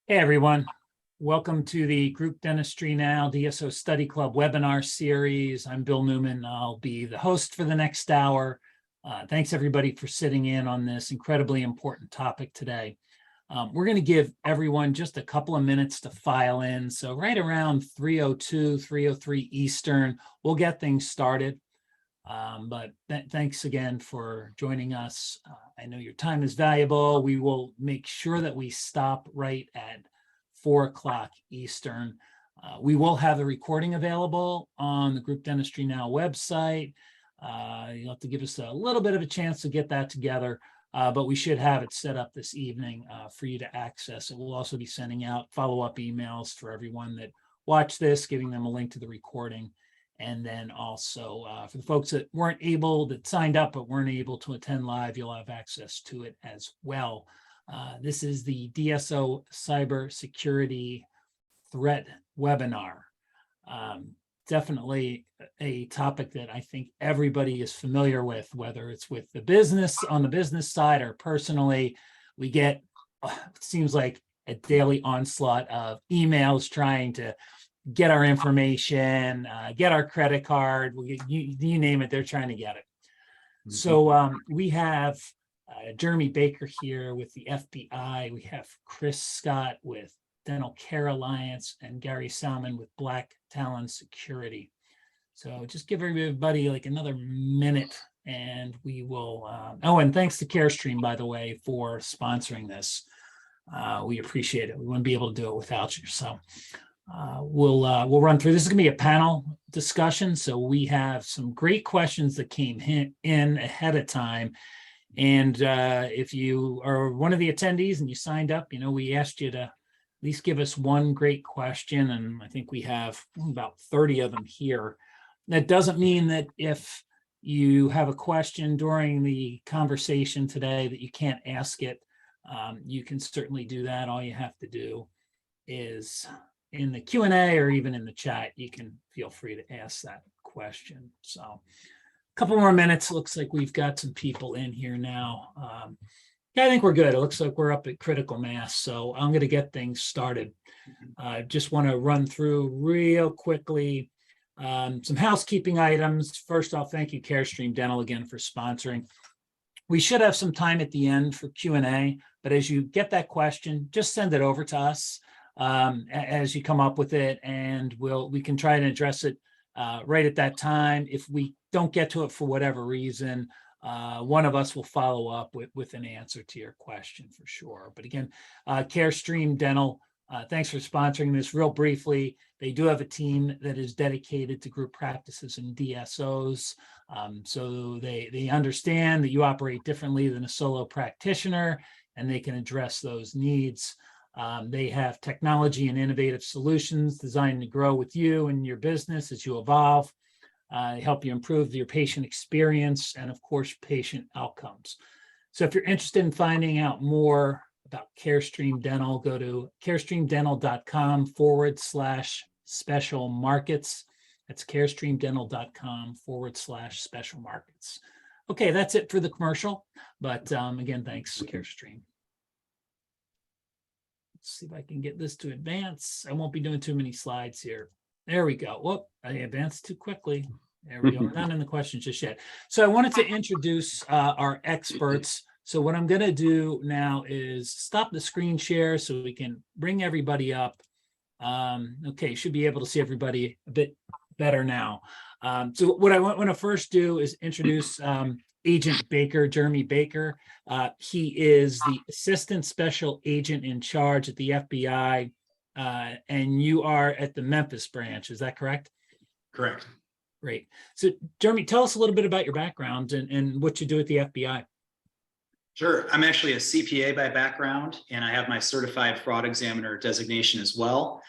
Hey everyone, welcome to the Group Dentistry Now DSO Study Club webinar series. I'm Bill Newman. I'll be the host for the next hour. Thanks everybody for sitting in on this incredibly important topic today. We're going to give everyone just a couple of minutes to file in. So right around 3:02, 3:03 Eastern, we'll get things started. But thanks again for joining us. I know your time is valuable. We will make sure that we stop right at 4 o'clock Eastern. We will have the recording available on the Group Dentistry Now website. You'll have to give us a little bit of a chance to get that together, but we should have it set up this evening for you to access it. We'll also be sending out follow-up emails for everyone that watched this, giving them a link to the recording. And then also for the folks that signed up but weren't able to attend live, you'll have access to it as well. This is the DSO Cybersecurity Threat Webinar. Definitely a topic that I think everybody is familiar with, whether it's with the business, on the business side, or personally. We get, it seems like, a daily onslaught of emails trying to get our information, get our credit card, you name it, they're trying to get it. Mm-hmm. So we have Jeremy Baker here with the FBI. We have Chris Scott with Dental Care Alliance and Gary Salman with Black Talon Security. So just give everybody like another minute and we will, and thanks to CareStream, by the way, for sponsoring this. We appreciate it. We wouldn't be able to do it without you. So we'll run through. This is going to be a panel discussion, so we have some great questions that came in ahead of time. And if you are one of the attendees and you signed up, we asked you to at least give us one great question, and I think we have about 30 of them here. That doesn't mean that if you have a question during the conversation today that you can't ask it. You can certainly do that. All you have to do is in the Q&A or even in the chat, you can feel free to ask that question. So a couple more minutes. Looks like we've got some people in here now. Yeah, I think we're good. It looks like we're up at critical mass. So I'm going to get things started. Just want to run through real quickly some housekeeping items. First off, thank you, CareStream Dental, again for sponsoring. We should have some time at the end for Q&A, but as you get that question, just send it over to us. As you come up with it, and we can try and address it right at that time. If we don't get to it for whatever reason, one of us will follow up with an answer to your question for sure. But again, CareStream Dental, thanks for sponsoring this. Real briefly, they do have a team that is dedicated to group practices and DSOs. So they understand that you operate differently than a solo practitioner, and they can address those needs. They have technology and innovative solutions designed to grow with you and your business as you evolve, help you improve your patient experience, and of course, patient outcomes. So if you're interested in finding out more about CareStream Dental, go to carestreamdental.com/special markets. That's carestreamdental.com/special markets. Okay, that's it for the commercial. But again, thanks, CareStream. See if I can get this to advance. I won't be doing too many slides here. There we go. Whoop, I advanced too quickly. There we go. We're not in the questions just yet. So I wanted to introduce our experts. So what I'm going to do now is stop the screen share so we can bring everybody up. Okay, should be able to see everybody a bit better now. So what I want to first do is introduce Agent Baker, Jeremy Baker. He is the Assistant Special Agent in charge at the FBI, and you are at the Memphis branch. Is that correct? Correct. Great. So, Jeremy, tell us a little bit about your background and what you do at the FBI. Sure. I'm actually a CPA by background, and I have my Certified Fraud Examiner designation as well.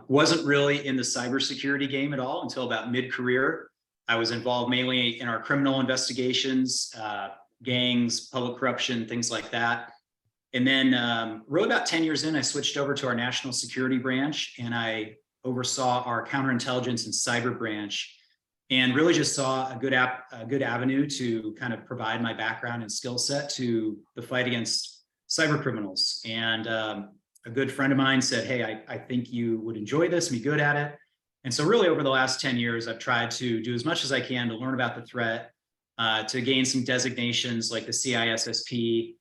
Wasn't really in the cybersecurity game at all until about mid-career. I was involved mainly in our criminal investigations, gangs, public corruption, things like that. And then really about 10 years in, I switched over to our national security branch, and I oversaw our counterintelligence and cyber branch, and really just saw a good avenue to kind of provide my background and skill set to the fight against cyber criminals. And a good friend of mine said, hey, I think you would enjoy this and be good at it. And so really over the last 10 years, I've tried to do as much as I can to learn about the threat, to gain some designations like the CISSP,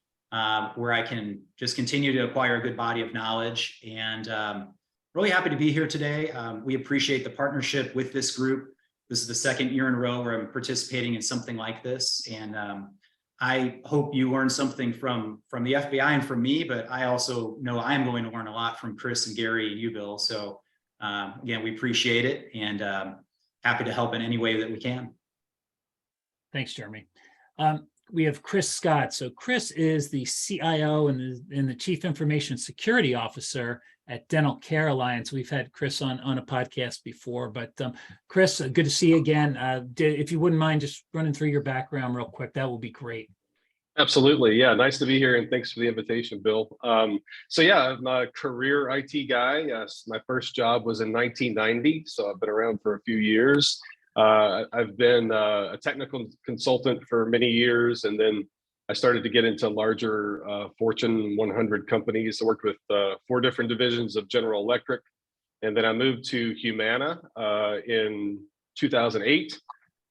where I can just continue to acquire a good body of knowledge. And really happy to be here today. We appreciate the partnership with this group. This is the second year in a row where I'm participating in something like this. And I hope you learned something from the FBI and from me, but I also know I'm going to learn a lot from Chris and Gary and you, Bill. So again, we appreciate it, and happy to help in any way that we can. Thanks, Jeremy. We have Chris Scott. So Chris is the CIO and the Chief Information Security Officer at Dental Care Alliance. We've had Chris on a podcast before, but Chris, good to see you again. If you wouldn't mind just running through your background real quick, that would be great. Absolutely. Yeah. Nice to be here. And thanks for the invitation, Bill. So yeah, I'm a career IT guy. Yes, my first job was in 1990. So I've been around for a few years. I've been a technical consultant for many years. And then I started to get into larger Fortune 100 companies. I worked with 4 different divisions of General Electric. And then I moved to Humana in 2008.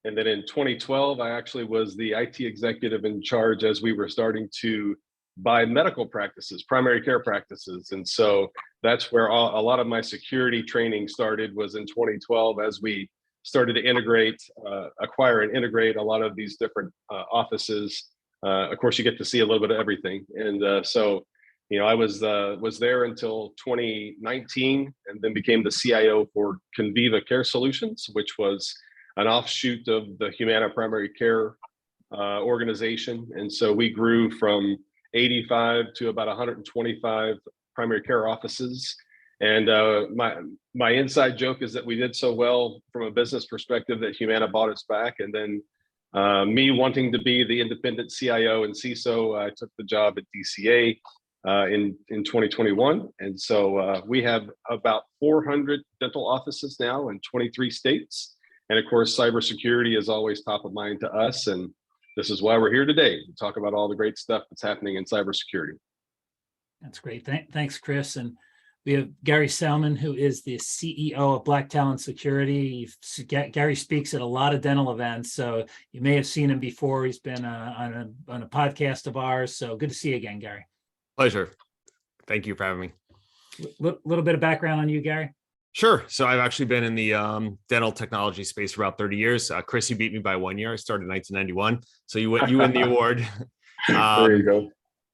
And then in 2012, I actually was the IT executive in charge as we were starting to buy medical practices, primary care practices. And so that's where a lot of my security training started, was in 2012, as we started to integrate, acquire and integrate a lot of these different offices. Of course, you get to see a little bit of everything. And so, you know, I was there until 2019, and then became the CIO for Conviva Care Solutions, which was an offshoot of the Humana Primary Care organization. And so we grew from 85 to about 125 primary care offices. And my inside joke is that we did so well from a business perspective that Humana bought us back. And then me wanting to be the independent CIO and CISO, I took the job at DCA in 2021. And so we have about 400 dental offices now in 23 states. And of course, cybersecurity is always top of mind to us. And this is why we're here today, to talk about all the great stuff that's happening in cybersecurity. That's great. Thanks, Chris. And we have Gary Salman, who is the CEO of Black Talon Security. Gary speaks at a lot of dental events, so you may have seen him before. He's been on a podcast of ours. So good to see you again, Gary. Pleasure. Thank you for having me. Little bit of background on you, Gary. Sure. So I've actually been in the dental technology space for about 30 years. Chris, you beat me by 1 year. I started in 1991. So you win the award. There you go.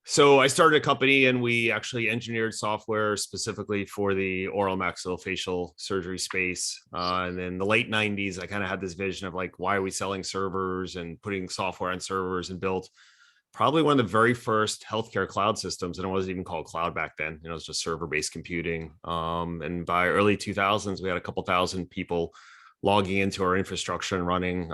So I started a company, and we actually engineered software specifically for the oral maxillofacial surgery space. And in the late 90s, I kind of had this vision of like, why are we selling servers and putting software on servers, and built probably one of the very first healthcare cloud systems. And it wasn't even called cloud back then. You know, it was just server-based computing. And by early 2000s, we had a couple thousand people logging into our infrastructure and running,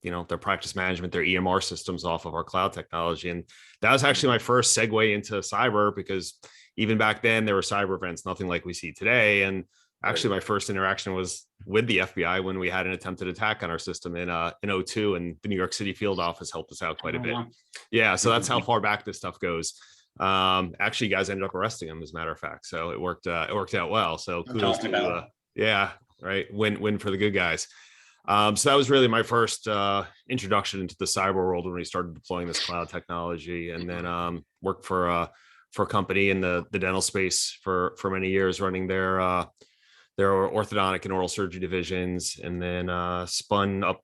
you know, their practice management, their EMR systems off of our cloud technology. And that was actually my first segue into cyber, because even back then there were cyber events, nothing like we see today. And actually my first interaction was with the FBI when we had an attempted attack on our system in 2002, and the New York City field office helped us out quite a bit. Yeah. So that's how far back this stuff goes. Actually, you guys ended up arresting him, as a matter of fact. So it worked out well. So kudos to, yeah, right. Win for the good guys. So that was really my first introduction into the cyber world when we started deploying this cloud technology, and then worked for a company in the dental space for many years, running their orthodontic and oral surgery divisions, and then spun up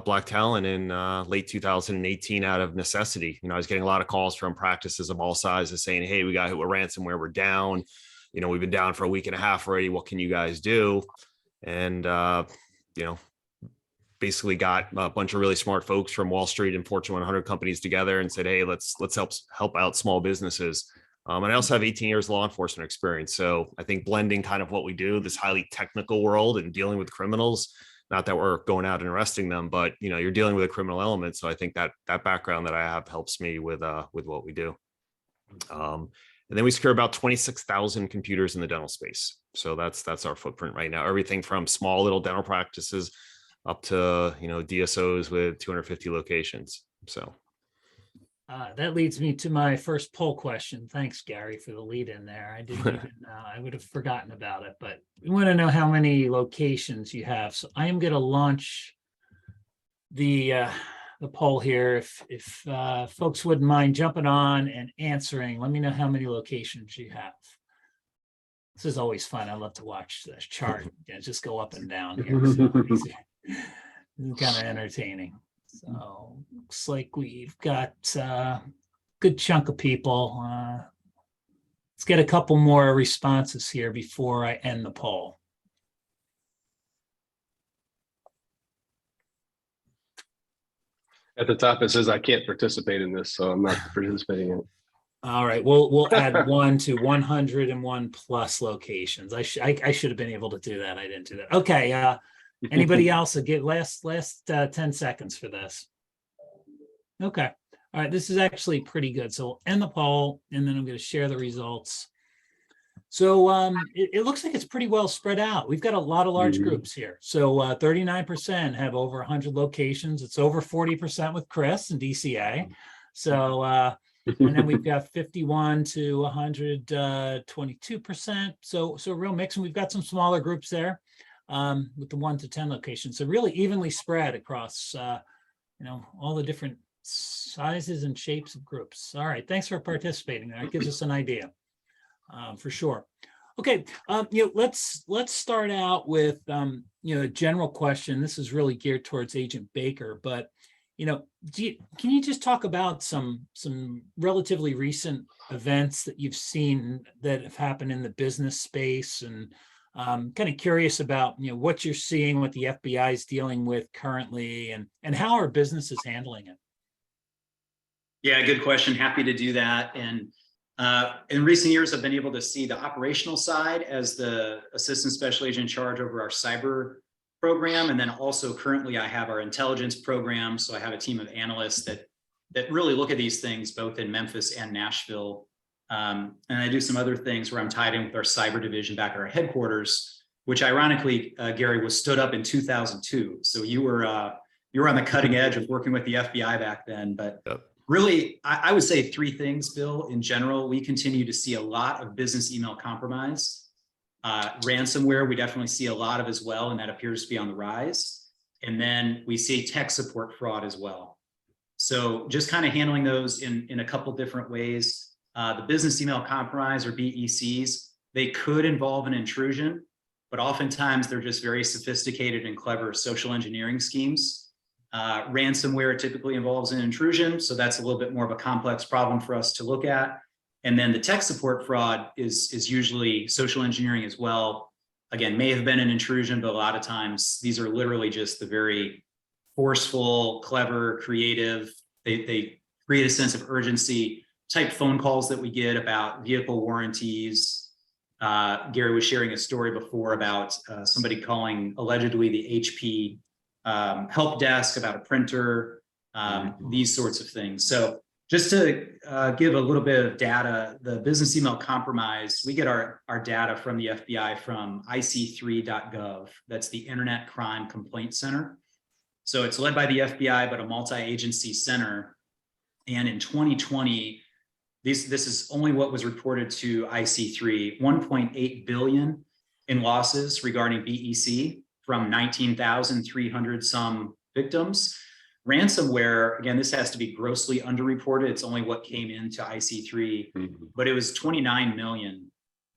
Black Talon in late 2018 out of necessity. You know, I was getting a lot of calls from practices of all sizes saying, hey, we got hit with ransomware, we're down. You know, we've been down for a week and a half already. What can you guys do? And, you know, basically got a bunch of really smart folks from Wall Street and Fortune 100 companies together and said, hey, let's help out small businesses. And I also have 18 years law enforcement experience. So I think blending kind of what we do, this highly technical world, and dealing with criminals, not that we're going out and arresting them, but, you know, you're dealing with a criminal element. So I think that background that I have helps me with what we do. And then we secure about 26,000 computers in the dental space. So that's our footprint right now. Everything from small little dental practices up to, you know, DSOs with 250 locations. So That leads me to my first poll question. Thanks, Gary, for the lead in there. I didn't even, I would have forgotten about it, but we want to know how many locations you have. So I am going to launch the poll here. If folks wouldn't mind jumping on and answering, let me know how many locations you have. This is always fun. I love to watch the chart just go up and down here. So this is kind of entertaining. So looks like we've got a good chunk of people. Let's get a couple more responses here before I end the poll. At the top, it says I can't participate in this, so I'm not participating in it. All right, we'll add 1 to 101 plus locations. I should have been able to do that. I didn't do that. Okay. Anybody else? Get last 10 seconds for this. Okay. All right. This is actually pretty good. So we'll end the poll, and then I'm going to share the results. So it looks like it's pretty well spread out. We've got a lot of large groups here. So 39% have over 100 locations. It's over 40% with Chris and DCA. So and then we've got 51 to 122%. So a real mix, and we've got some smaller groups there with the 1 to 10 locations. So really evenly spread across all the different sizes and shapes of groups. All right, thanks for participating. That gives us an idea. For sure. Okay, let's start out with a general question. This is really geared towards Agent Baker, but can you just talk about some relatively recent events that you've seen that have happened in the business space, and kind of curious about what you're seeing, what the FBI is dealing with currently, and how are businesses handling it? Yeah, good question. Happy to do that. And in recent years, I've been able to see the operational side as the assistant special agent in charge over our cyber program. And then also currently I have our intelligence program. So I have a team of analysts that really look at these things both in Memphis and Nashville. And I do some other things where I'm tied in with our cyber division back at our headquarters, which ironically, Gary, was stood up in 2002. So you were on the cutting edge of working with the FBI back then. But really, I would say 3 things, Bill. In general, we continue to see a lot of business email compromise. Ransomware, we definitely see a lot of as well, and that appears to be on the rise. And then we see tech support fraud as well. So just kind of handling those in a couple different ways. The business email compromise, or BECs, they could involve an intrusion, but oftentimes they're just very sophisticated and clever social engineering schemes. Ransomware typically involves an intrusion, so that's a little bit more of a complex problem for us to look at. And then the tech support fraud is usually social engineering as well. Again, may have been an intrusion, but a lot of times these are literally just the very forceful, clever, creative. They create a sense of urgency type phone calls that we get about vehicle warranties. Gary was sharing a story before about somebody calling allegedly the HP help desk about a printer, these sorts of things. So just to give a little bit of data, the business email compromise, we get our data from the FBI from ic3.gov. That's the Internet Crime Complaint Center. So it's led by the FBI, but a multi-agency center. And in 2020, this is only what was reported to IC3, 1.8 billion in losses regarding BEC from 19,300 some victims. Ransomware, again, this has to be grossly underreported. It's only what came into IC3, but it was 29 million.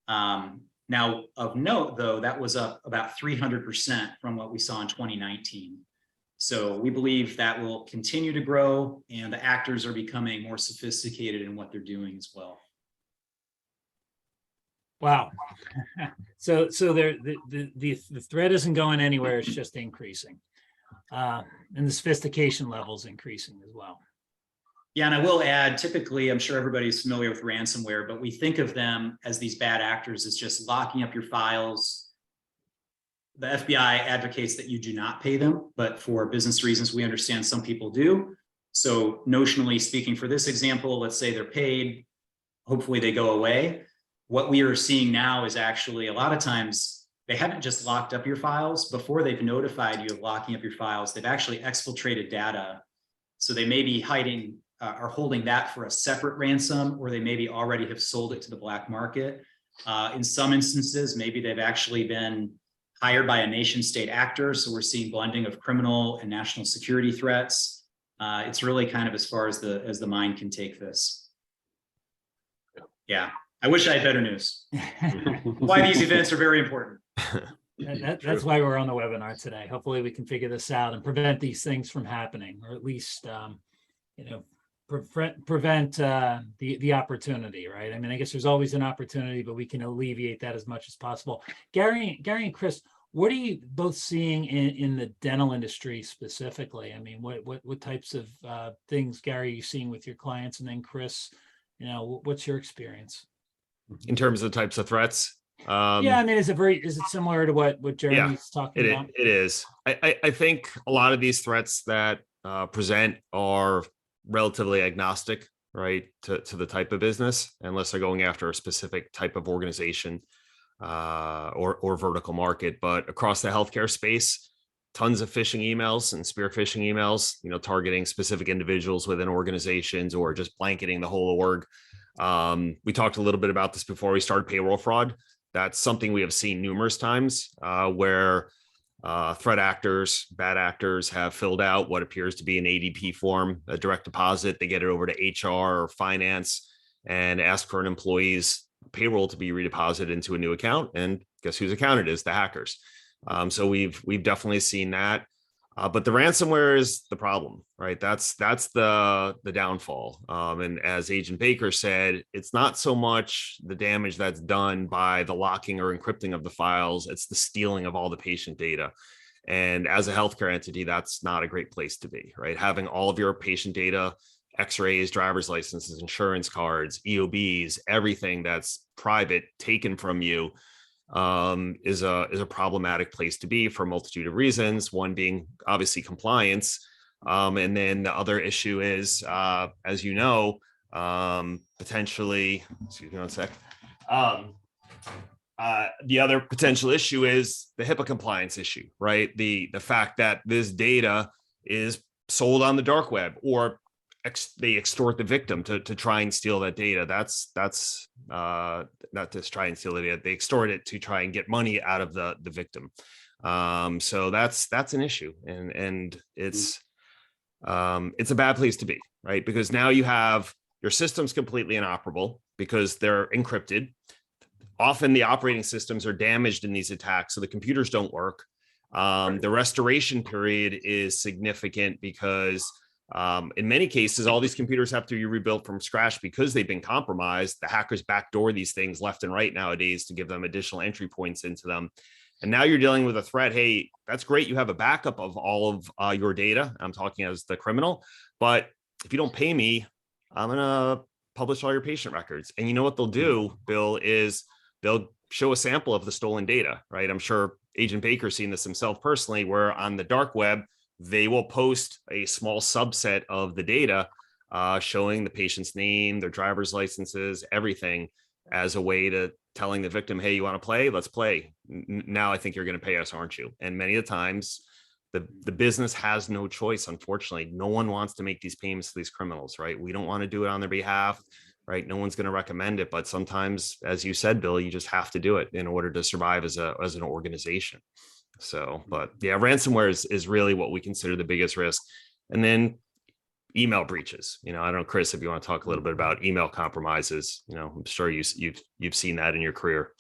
Now, of note, though, that was up about 300% from what we saw in 2019. So we believe that will continue to grow, and the actors are becoming more sophisticated in what they're doing as well. Wow. So the threat isn't going anywhere. It's just increasing. And the sophistication level is increasing as well. Yeah, and I will add, typically, I'm sure everybody's familiar with ransomware, but we think of them as these bad actors as just locking up your files. The FBI advocates that you do not pay them, but for business reasons, we understand some people do. So notionally speaking, for this example, let's say they're paid, hopefully they go away. What we are seeing now is actually a lot of times they haven't just locked up your files. Before they've notified you of locking up your files, they've actually exfiltrated data. So they may be hiding are holding that for a separate ransom, or they maybe already have sold it to the black market. In some instances, maybe they've actually been hired by a nation state actor. So we're seeing blending of criminal and national security threats. It's really kind of as far as the mind can take this. Yeah, I wish I had better news. Why these events are very important. That's why we're on the webinar today. Hopefully we can figure this out and prevent these things from happening, or at least, prevent the opportunity, right? I mean, I guess there's always an opportunity, but we can alleviate that as much as possible. Gary and Chris, what are you both seeing in the dental industry specifically? I mean, what types of things, Gary, are you seeing with your clients? And then Chris, what's your experience? In terms of the types of threats? Yeah, I mean, is it similar to what Jeremy's talking about? It is. I think a lot of these threats that present are relatively agnostic, right, to the type of business, unless they're going after a specific type of organization or vertical market. But across the healthcare space, tons of phishing emails and spear phishing emails, targeting specific individuals within organizations or just blanketing the whole org. We talked a little bit about this before we started payroll fraud. That's something we have seen numerous times where threat actors, bad actors have filled out what appears to be an ADP form, a direct deposit. They get it over to HR or finance and ask for an employee's payroll to be redeposited into a new account. And guess whose account it is? The hackers. So we've definitely seen that. But the ransomware is the problem, right? That's the downfall. And as Agent Baker said, it's not so much the damage that's done by the locking or encrypting of the files, it's the stealing of all the patient data. And as a healthcare entity, that's not a great place to be, right? Having all of your patient data, x-rays, driver's licenses, insurance cards, EOBs, everything that's private taken from you is a problematic place to be for a multitude of reasons. One being obviously compliance. And then the other issue is, as you know, potentially, excuse me one sec. The other potential issue is the HIPAA compliance issue, right? The fact that this data is sold on the dark web, or they extort the victim to try and steal that data. That's not just try and steal the data. They extort it to try and get money out of the victim. So that's an issue, and it's a bad place to be, right? Because now you have your systems completely inoperable because they're encrypted. Often the operating systems are damaged in these attacks, so the computers don't work. The restoration period is significant because in many cases, all these computers have to be rebuilt from scratch because they've been compromised. The hackers backdoor these things left and right nowadays to give them additional entry points into them. And now you're dealing with a threat. Hey, that's great. You have a backup of all of your data. I'm talking as the criminal. But if you don't pay me, I'm going to publish all your patient records. And you know what they'll do, Bill, is they'll show a sample of the stolen data, right? I'm sure Agent Baker's seen this himself personally, where on the dark web, they will post a small subset of the data showing the patient's name, their driver's licenses, everything, as a way to telling the victim, hey, you want to play? Let's play. Now I think you're going to pay us, aren't you? And many of the times the business has no choice. Unfortunately, no one wants to make these payments to these criminals, right? We don't want to do it on their behalf, right? No one's going to recommend it. But sometimes, as you said, Bill, you just have to do it in order to survive as an organization. So, but yeah, ransomware is really what we consider the biggest risk. And then email breaches. I don't know, Chris, if you want to talk a little bit about email compromises. I'm sure you've seen that in your career.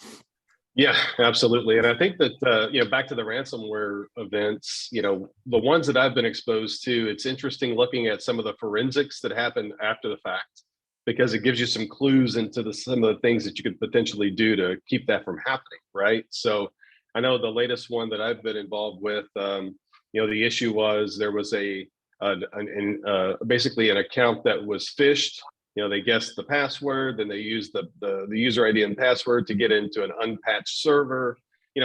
Yeah, absolutely. And I think that, back to the ransomware events, the ones that I've been exposed to, it's interesting looking at some of the forensics that happen after the fact, because it gives you some clues into some of the things that you could potentially do to keep that from happening, right? So I know the latest one that I've been involved with, the issue was there was basically an account that was phished. They guessed the password, then they used the user ID and password to get into an unpatched server.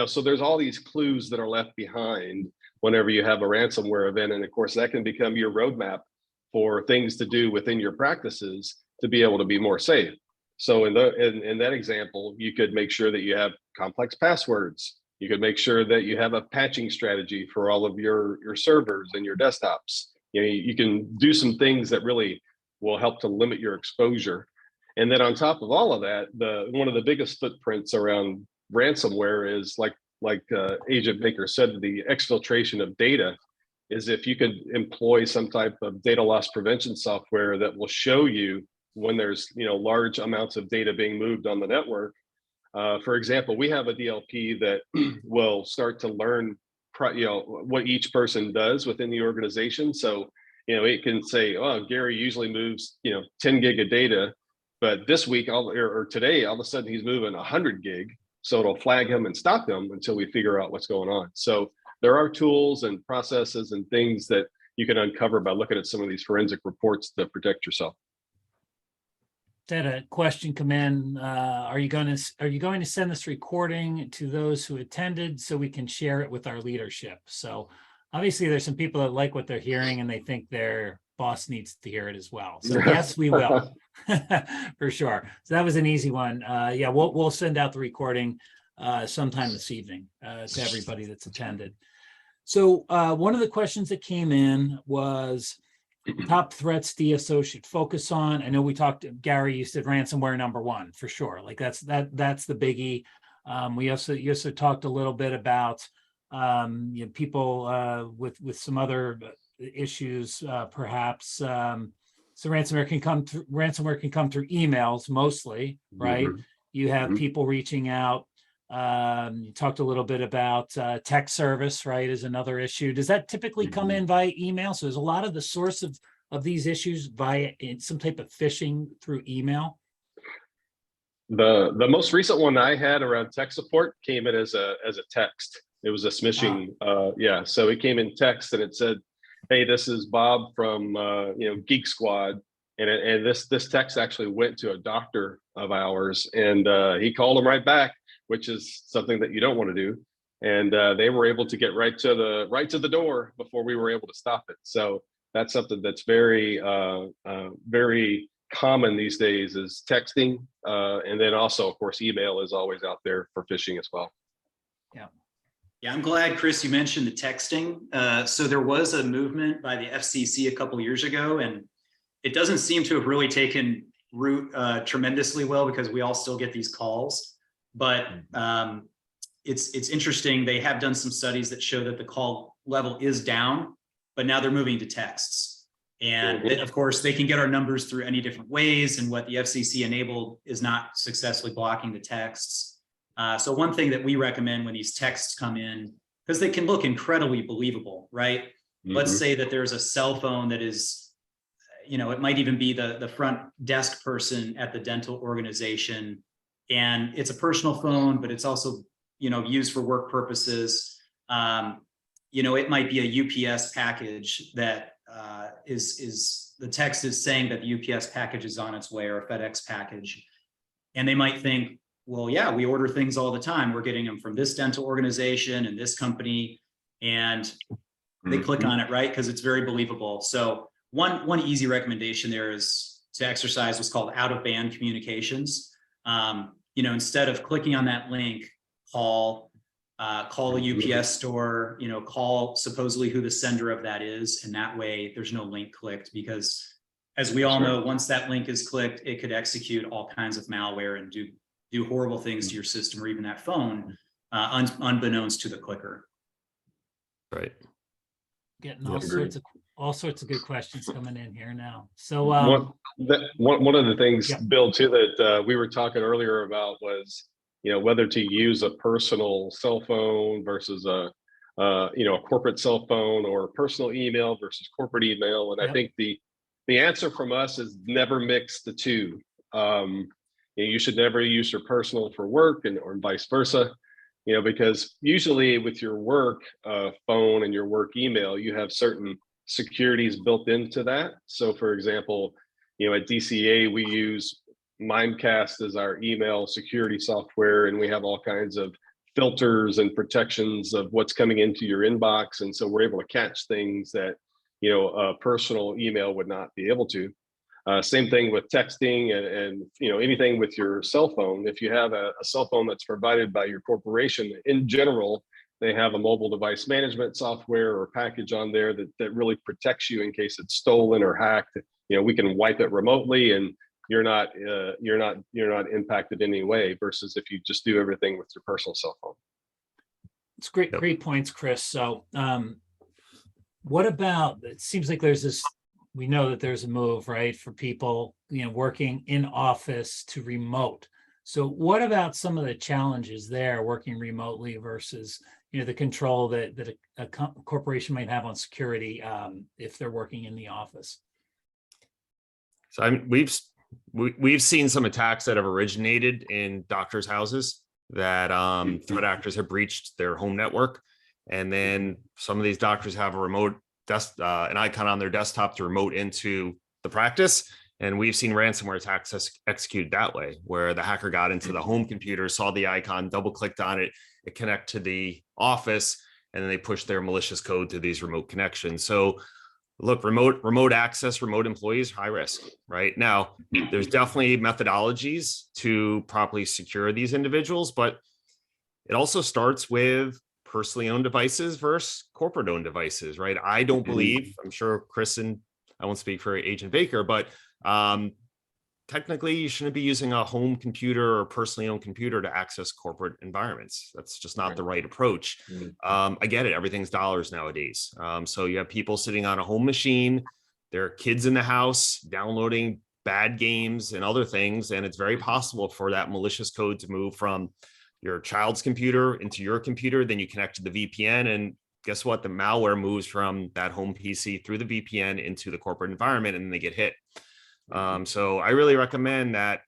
So there's all these clues that are left behind whenever you have a ransomware event. And of course, that can become your roadmap for things to do within your practices to be able to be more safe. So in that example, you could make sure that you have complex passwords. You could make sure that you have a patching strategy for all of your servers and your desktops. You can do some things that really will help to limit your exposure. And then on top of all of that, one of the biggest footprints around ransomware is like Agent Baker said, the exfiltration of data is if you could employ some type of data loss prevention software that will show you when there's large amounts of data being moved on the network. For example, we have a DLP that will start to learn what each person does within the organization. So it can say, oh, Gary usually moves 10 gig of data, but this week or today all of a sudden he's moving 100 gig. So it'll flag him and stop him until we figure out what's going on. So there are tools and processes and things that you can uncover by looking at some of these forensic reports to protect yourself. Had a question come in. Are you going to send this recording to those who attended so we can share it with our leadership? So obviously there's some people that like what they're hearing and they think their boss needs to hear it as well. So yes, we will. For sure. So that was an easy one. Yeah, we'll send out the recording sometime this evening to everybody that's attended. So one of the questions that came in was top threats DSO should focus on. I know we talked, Gary, you said ransomware #1 for sure. Like that's the biggie. You also talked a little bit about people with some other issues, perhaps. So ransomware can come through emails mostly, right? Mm-hmm. You have people reaching out. You talked a little bit about tech service, right, is another issue. Does that typically come in via email? So there's a lot of the source of these issues via some type of phishing through email. The most recent one I had around tech support came in as a text. It was a smishing. So it came in text and it said, "Hey, this is Bob from Geek Squad," and this text actually went to a doctor of ours, and he called him right back, which is something that you don't want to do. And they were able to get right to the door before we were able to stop it. So that's something that's very very common these days is texting, and then also of course email is always out there for phishing as well. Yeah, I'm glad, Chris, you mentioned the texting. So there was a movement by the FCC a couple years ago, and it doesn't seem to have really taken root tremendously well because we all still get these calls. But it's interesting. They have done some studies that show that the call level is down, but now they're moving to texts. And of course, they can get our numbers through any different ways. And what the FCC enabled is not successfully blocking the texts. So one thing that we recommend when these texts come in, because they can look incredibly believable, right? Mm-hmm. Let's say that there's a cell phone that is, it might even be the front desk person at the dental organization. And it's a personal phone, but it's also, used for work purposes. It might be a UPS package that is the text is saying that the UPS package is on its way, or a FedEx package. And they might think, well, yeah, we order things all the time. We're getting them from this dental organization and this company, and they click on it, right? Because it's very believable. So one easy recommendation there is to exercise what's called out-of-band communications. Instead of clicking on that link, call a UPS store, call supposedly who the sender of that is. And that way there's no link clicked, because as we all know, once that link is clicked, it could execute all kinds of malware and do horrible things to your system or even that phone, unbeknownst to the clicker. Right. Getting all sorts of good questions coming in here now. So one of the things, yeah, Bill, too, that we were talking earlier about was, whether to use a personal cell phone versus a corporate cell phone, or personal email versus corporate email. And I think the answer from us is never mix the two. You should never use your personal for work or vice versa, because usually with your work phone and your work email, you have certain securities built into that. So for example, at DCA, we use Mimecast as our email security software, and we have all kinds of filters and protections of what's coming into your inbox. And so we're able to catch things that, a personal email would not be able to. Same thing with texting and anything with your cell phone. If you have a cell phone that's provided by your corporation, in general, they have a mobile device management software or package on there that really protects you in case it's stolen or hacked. we can wipe it remotely and you're not impacted in any way, versus if you just do everything with your personal cell phone. It's great points, Chris. So what about, it seems like there's this, we know that there's a move, right, for people, working in office to remote. So what about some of the challenges there, working remotely versus, the control that a corporation might have on security if they're working in the office? So we've seen some attacks that have originated in doctors' houses that threat actors have breached their home network, and then some of these doctors have a remote an icon on their desktop to remote into the practice. And we've seen ransomware attacks executed that way, where the hacker got into the home computer, saw the icon, double clicked on it, it connect to the office, and then they push their malicious code to these remote connections. So look, remote access, remote employees, high risk. Right now, there's definitely methodologies to properly secure these individuals, but it also starts with personally owned devices versus corporate owned devices, right? I don't believe, I'm sure Chris and I won't speak for Agent Baker, but technically you shouldn't be using a home computer or personally owned computer to access corporate environments. That's just not the right approach. I get it. Everything's dollars nowadays. So you have people sitting on a home machine, there are kids in the house downloading bad games and other things. And it's very possible for that malicious code to move from your child's computer into your computer. Then you connect to the VPN, and guess what? The malware moves from that home PC through the VPN into the corporate environment, and then they get hit. So I really recommend that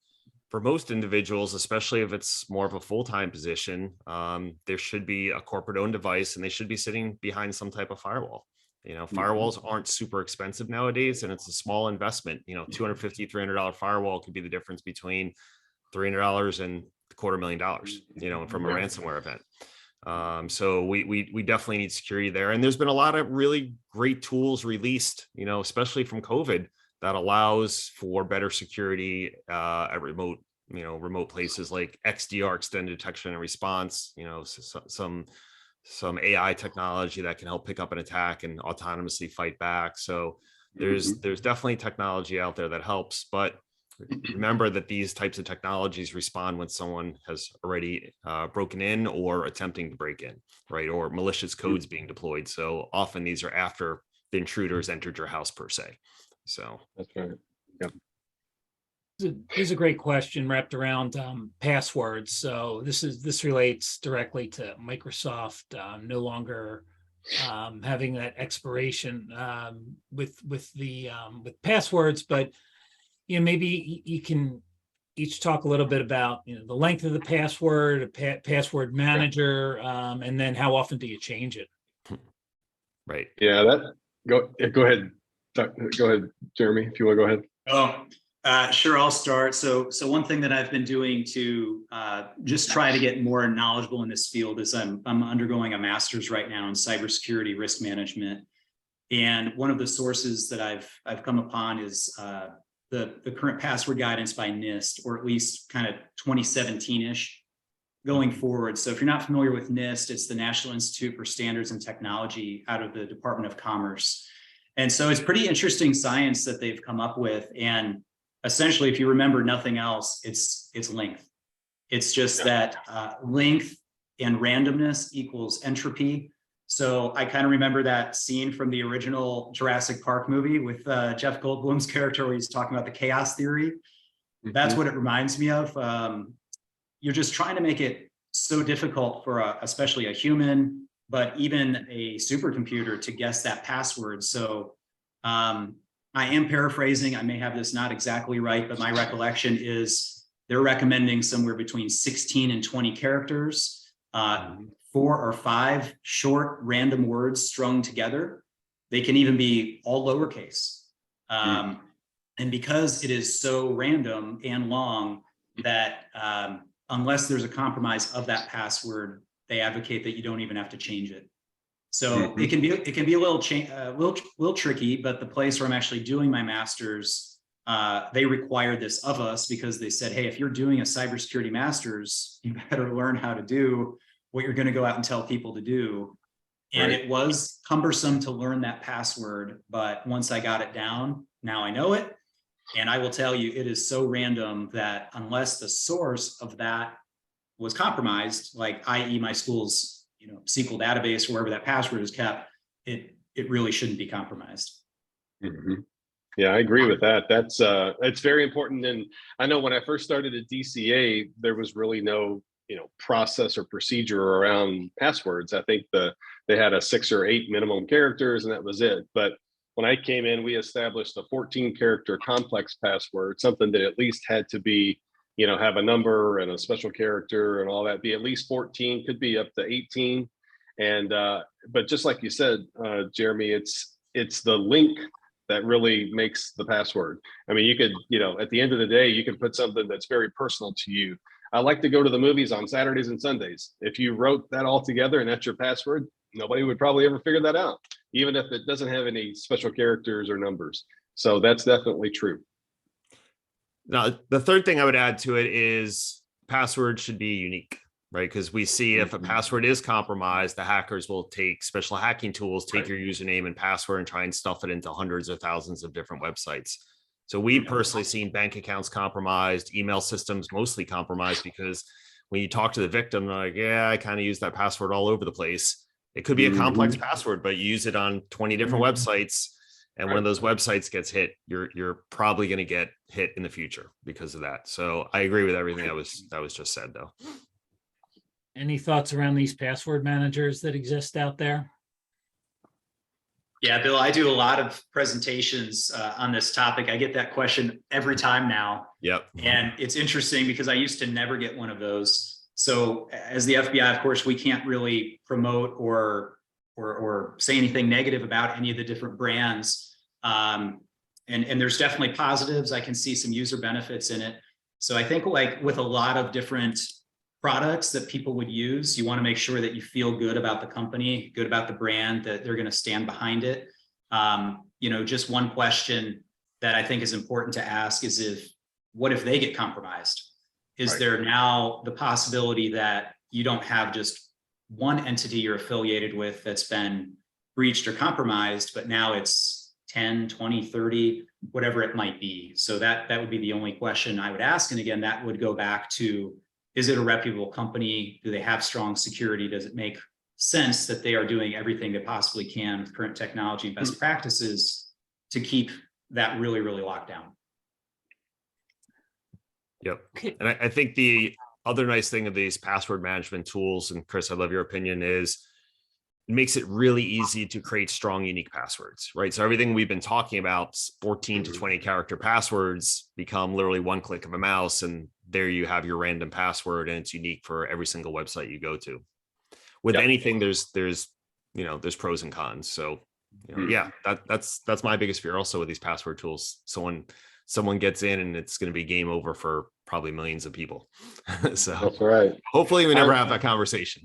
for most individuals, especially if it's more of a full-time position, there should be a corporate owned device, and they should be sitting behind some type of firewall. Firewalls aren't super expensive nowadays, and it's a small investment. $250, $300 firewall could be the difference between $300 and $250,000, from a ransomware event. So we definitely need security there. And there's been a lot of really great tools released, especially from COVID, that allows for better security at remote places like XDR, extended detection and response, some AI technology that can help pick up an attack and autonomously fight back. So there's definitely technology out there that helps, but remember that these types of technologies respond when someone has already broken in or attempting to break in, right? Or malicious codes being deployed. So often these are after the intruders entered your house per se. So that's right. Yep. This is a great question wrapped around passwords. So this relates directly to Microsoft no longer having that expiration with passwords, but maybe you can each talk a little bit about the length of the password, password manager, and then how often do you change it? Right. Yeah. Go ahead. Go ahead, Jeremy, if you want to go ahead. Sure, I'll start. So one thing that I've been doing to just try to get more knowledgeable in this field is I'm undergoing a master's right now in cybersecurity risk management. And one of the sources that I've come upon is the current password guidance by NIST, or at least kind of 2017-ish going forward. So if you're not familiar with NIST, it's the National Institute for Standards and Technology out of the Department of Commerce. And so it's pretty interesting science that they've come up with. And essentially, if you remember nothing else, it's length. It's just that length and randomness equals entropy. So I kind of remember that scene from the original Jurassic Park movie with Jeff Goldblum's character where he's talking about the chaos theory. That's what it reminds me of. You're just trying to make it so difficult for especially a human, but even a supercomputer to guess that password. So I am paraphrasing. I may have this not exactly right, but my recollection is they're recommending somewhere between 16 and 20 characters, 4 or 5 short random words strung together. They can even be all lowercase. And because it is so random and long that unless there's a compromise of that password, they advocate that you don't even have to change it. So it can be a little tricky, but the place where I'm actually doing my master's, they required this of us because they said, hey, if you're doing a cybersecurity master's, you better learn how to do what you're going to go out and tell people to do. And it was cumbersome to learn that password, but once I got it down, now I know it. And I will tell you, it is so random that unless the source of that was compromised, like i.e. my school's SQL database, wherever that password is kept, it really shouldn't be compromised. Mhm. Yeah, I agree with that. It's very important. And I know when I first started at DCA, there was really no process or procedure around passwords. I think they had a 6 or 8 minimum characters, and that was it. But when I came in, we established a 14-character complex password, something that at least had to be, have a number and a special character and all that, be at least 14, could be up to 18. And but just like you said, Jeremy, it's the link that really makes the password. I mean, you could, at the end of the day, you can put something that's very personal to you. I like to go to the movies on Saturdays and Sundays. If you wrote that all together and that's your password, nobody would probably ever figure that out, even if it doesn't have any special characters or numbers. So that's definitely true. Now, the third thing I would add to it is password should be unique, right? Because we see if a password is compromised, the hackers will take special hacking tools, take your username and password and try and stuff it into hundreds or thousands of different websites. So we've personally seen bank accounts compromised, email systems mostly compromised, because when you talk to the victim, they're like, yeah, I kind of use that password all over the place. It could be a complex password, but you use it on 20 different websites. And when one of those websites gets hit, you're probably going to get hit in the future because of that. So I agree with everything that was just said, though. Any thoughts around these password managers that exist out there? Yeah, Bill, I do a lot of presentations on this topic. I get that question every time now. Yep. And it's interesting because I used to never get one of those. So as the FBI, of course, we can't really promote or say anything negative about any of the different brands. And there's definitely positives. I can see some user benefits in it. So I think like with a lot of different products that people would use, you want to make sure that you feel good about the company, good about the brand, that they're going to stand behind it. Just one question that I think is important to ask is what if they get compromised? Is there now the possibility that you don't have just one entity you're affiliated with that's been breached or compromised, but now it's 10, 20, 30, whatever it might be? So that would be the only question I would ask. And again, that would go back to, is it a reputable company? Do they have strong security? Does it make sense that they are doing everything they possibly can with current technology and best practices to keep that really, really locked down? Yep. And I think the other nice thing of these password management tools, and Chris, I love your opinion, is it makes it really easy to create strong, unique passwords, right? So everything we've been talking about, 14 to 20 character passwords, become literally one click of a mouse, and there you have your random password, and it's unique for every single website you go to. With anything, there's pros and cons. So that's my biggest fear also with these password tools. Someone gets in and it's going to be game over for probably millions of people. So that's right. Hopefully we never have that conversation.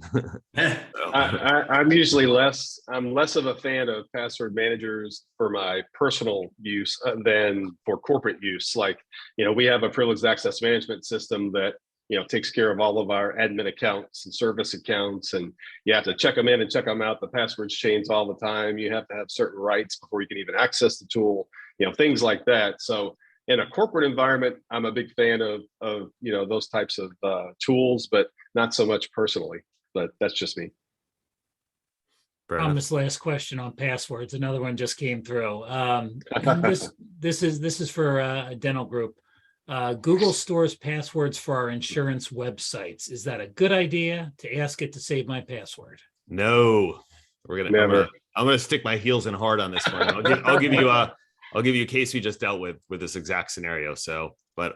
I'm usually less of a fan of password managers for my personal use than for corporate use. Like, we have a privileged access management system that, takes care of all of our admin accounts and service accounts, and you have to check them in and check them out. The passwords change all the time. You have to have certain rights before you can even access the tool, things like that. So in a corporate environment, I'm a big fan of those types of tools, but not so much personally. But that's just me. On this last question on passwords, another one just came through. This is for a dental group. Google stores passwords for our insurance websites. Is that a good idea to ask it to save my password? No, I'm gonna stick my heels in hard on this one. I'll give you a case we just dealt with this exact scenario. So, but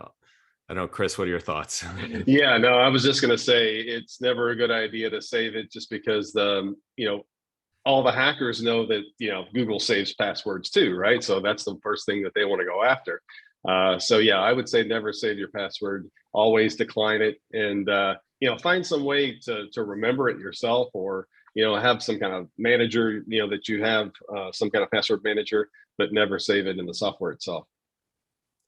I don't know, Chris, what are your thoughts? Yeah, no, I was just going to say it's never a good idea to save it, just because all the hackers know that, Google saves passwords too, right? So that's the first thing that they want to go after. So yeah, I would say never save your password, always decline it, and, find some way to remember it yourself, or, have some kind of manager, that you have some kind of password manager, but never save it in the software itself.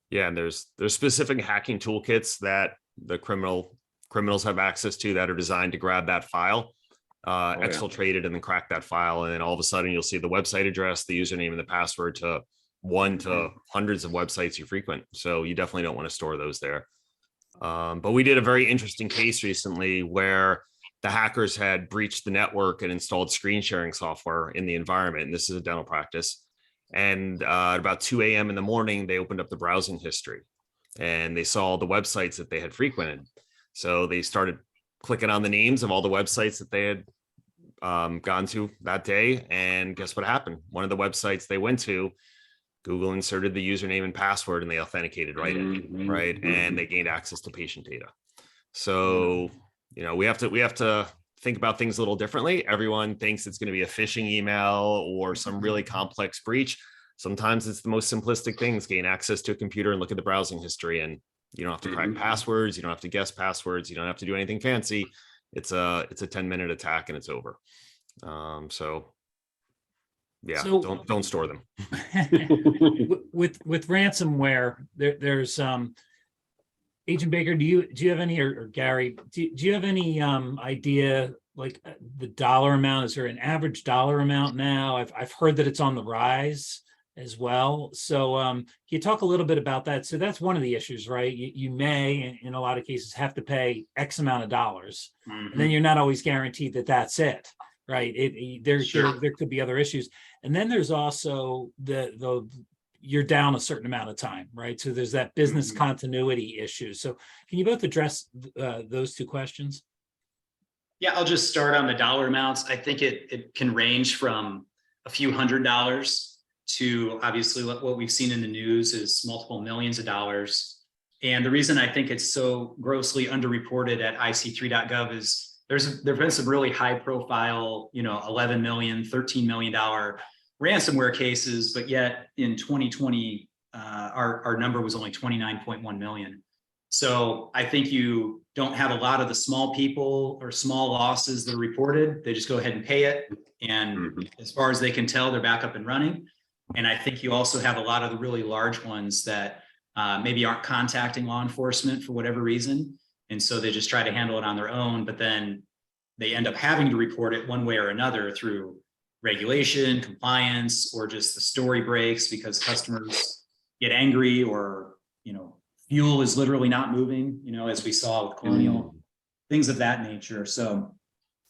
Yeah, and there's specific hacking toolkits that the criminals have access to that are designed to grab that file, exfiltrate it, and then crack that file, and then all of a sudden you'll see the website address, the username, and the password to one to hundreds of websites you frequent. So you definitely don't want to store those there. But we did a very interesting case recently where the hackers had breached the network and installed screen sharing software in the environment. And this is a dental practice. And at about 2 a.m. in the morning, they opened up the browsing history and they saw the websites that they had frequented. So they started clicking on the names of all the websites that they had gone to that day. And guess what happened? One of the websites they went to, Google inserted the username and password and they authenticated right in, right? And they gained access to patient data. So, you know, we have to think about things a little differently. Everyone thinks it's going to be a phishing email or some really complex breach. Sometimes it's the most simplistic things: gain access to a computer and look at the browsing history. And you don't have to crack passwords. You don't have to guess passwords. You don't have to do anything fancy. It's a 10-minute attack and it's over. So yeah, So- don't store them. with ransomware, there's Agent Baker, do you have any, or Gary, do you have any idea, like the dollar amount? Is there an average dollar amount now? I've heard that it's on the rise as well. So can you talk a little bit about that? So that's one of the issues, right? You may, in a lot of cases, have to pay X amount of dollars, and then you're not always guaranteed that that's it, right? There could be other issues. And then there's also the you're down a certain amount of time, right? So there's that business continuity issue. So can you both address those two questions? Yeah, I'll just start on the dollar amounts. I think it can range from a few $100s to obviously what we've seen in the news is multiple millions of dollars. And the reason I think it's so grossly underreported at IC3.gov is there've been some really high profile, $11 million, $13 million ransomware cases, but yet in 2020, our number was only 29.1 million. So I think you don't have a lot of the small people or small losses that are reported. They just go ahead and pay it. And as far as they can tell, they're back up and running. And I think you also have a lot of the really large ones that maybe aren't contacting law enforcement for whatever reason. And so they just try to handle it on their own, but then they end up having to report it one way or another through regulation, compliance, or just the story breaks because customers get angry or, fuel is literally not moving, as we saw with Colonial, things of that nature. So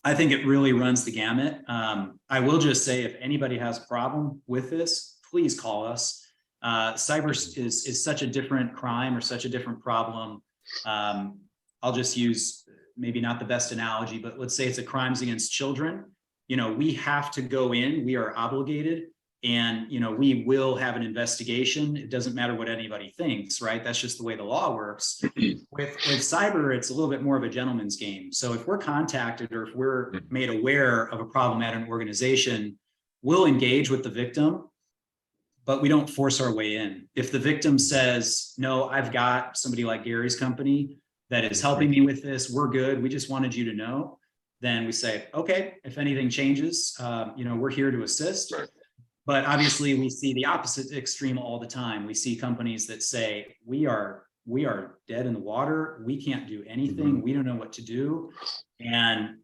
I think it really runs the gamut. I will just say, if anybody has a problem with this, please call us. Cyber is such a different crime or such a different problem. I'll just use maybe not the best analogy, but let's say it's a crimes against children. We have to go in, we are obligated, and, we will have an investigation. It doesn't matter what anybody thinks, right? That's just the way the law works. With cyber, it's a little bit more of a gentleman's game. So if we're contacted or if we're made aware of a problem at an organization, we'll engage with the victim, but we don't force our way in. If the victim says, no, I've got somebody like Gary's company that is helping me with this, we're good, we just wanted you to know, then we say, okay, if anything changes, we're here to assist. But obviously we see the opposite extreme all the time. We see companies that say, we are dead in the water. We can't do anything. We don't know what to do. And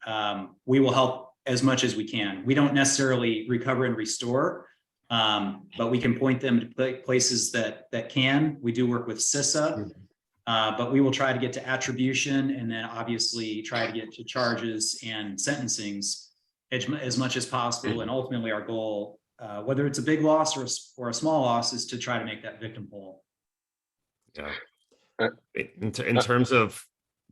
we will help as much as we can. We don't necessarily recover and restore, but we can point them to places that can. We do work with CISA, but we will try to get to attribution and then obviously try to get to charges and sentencings as much as possible. And ultimately our goal, whether it's a big loss or a small loss, is to try to make that victim whole. Yeah. In terms of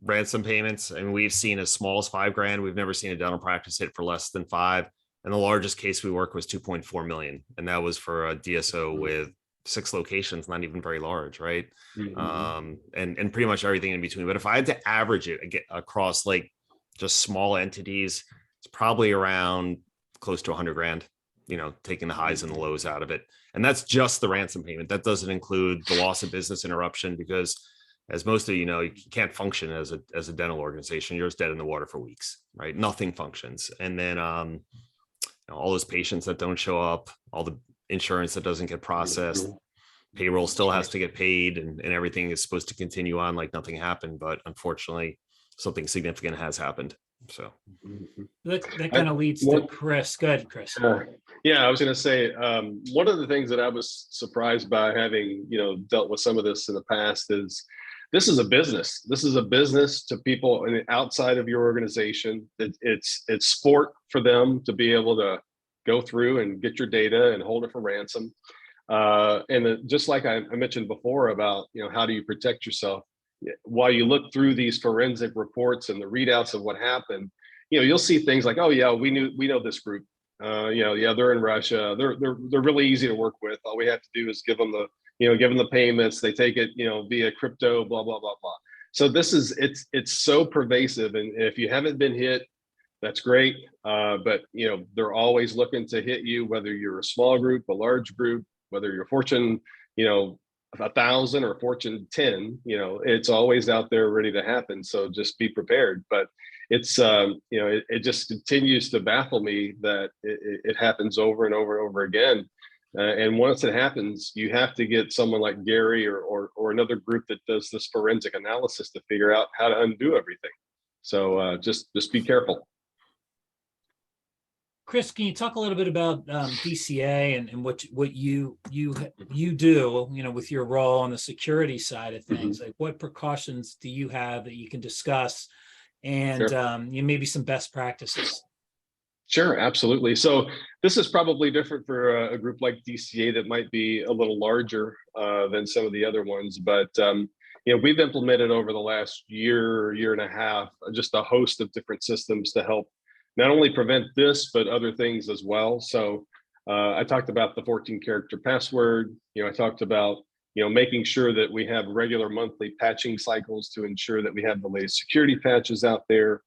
ransom payments, I mean, we've seen as small as $5,000. We've never seen a dental practice hit for less than 5. And the largest case we worked was 2.4 million. And that was for a DSO with 6 locations, not even very large, right? And pretty much everything in between. But if I had to average it across like just small entities, it's probably around close to $100,000, taking the highs and the lows out of it. And that's just the ransom payment. That doesn't include the loss of business interruption, because as most of you know, you can't function as a dental organization. You're just dead in the water for weeks, right? Nothing functions. And then all those patients that don't show up, all the insurance that doesn't get processed, payroll still has to get paid, and everything is supposed to continue on like nothing happened. But unfortunately, something significant has happened. So That kind of leads to Chris. Go ahead, Chris. Yeah, I was going to say, one of the things that I was surprised by, having, dealt with some of this in the past, is this is a business. This is a business to people outside of your organization. It's sport for them to be able to go through and get your data and hold it for ransom. Just like I mentioned before about, how do you protect yourself? While you look through these forensic reports and the readouts of what happened, you'll see things like, oh yeah, we know this group. They're in Russia. They're really easy to work with. All we have to do is give them the payments. They take it, via crypto, blah, blah, blah, blah. So it's so pervasive. And if you haven't been hit, that's great. But they're always looking to hit you, whether you're a small group, a large group, whether you're Fortune, 1,000 or Fortune 10, it's always out there ready to happen. So just be prepared. But it's, it just continues to baffle me that it happens over and over and over again. And once it happens, you have to get someone like Gary or another group that does this forensic analysis to figure out how to undo everything. So just be careful. Chris, can you talk a little bit about DCA and what you do, with your role on the security side of things? Like, what precautions do you have that you can discuss, and Sure. Maybe some best practices? Sure, absolutely. So this is probably different for a group like DCA that might be a little larger than some of the other ones, but we've implemented over the last year and a half, just a host of different systems to help not only prevent this, but other things as well. So I talked about the 14-character password. I talked about, making sure that we have regular monthly patching cycles to ensure that we have the latest security patches out there.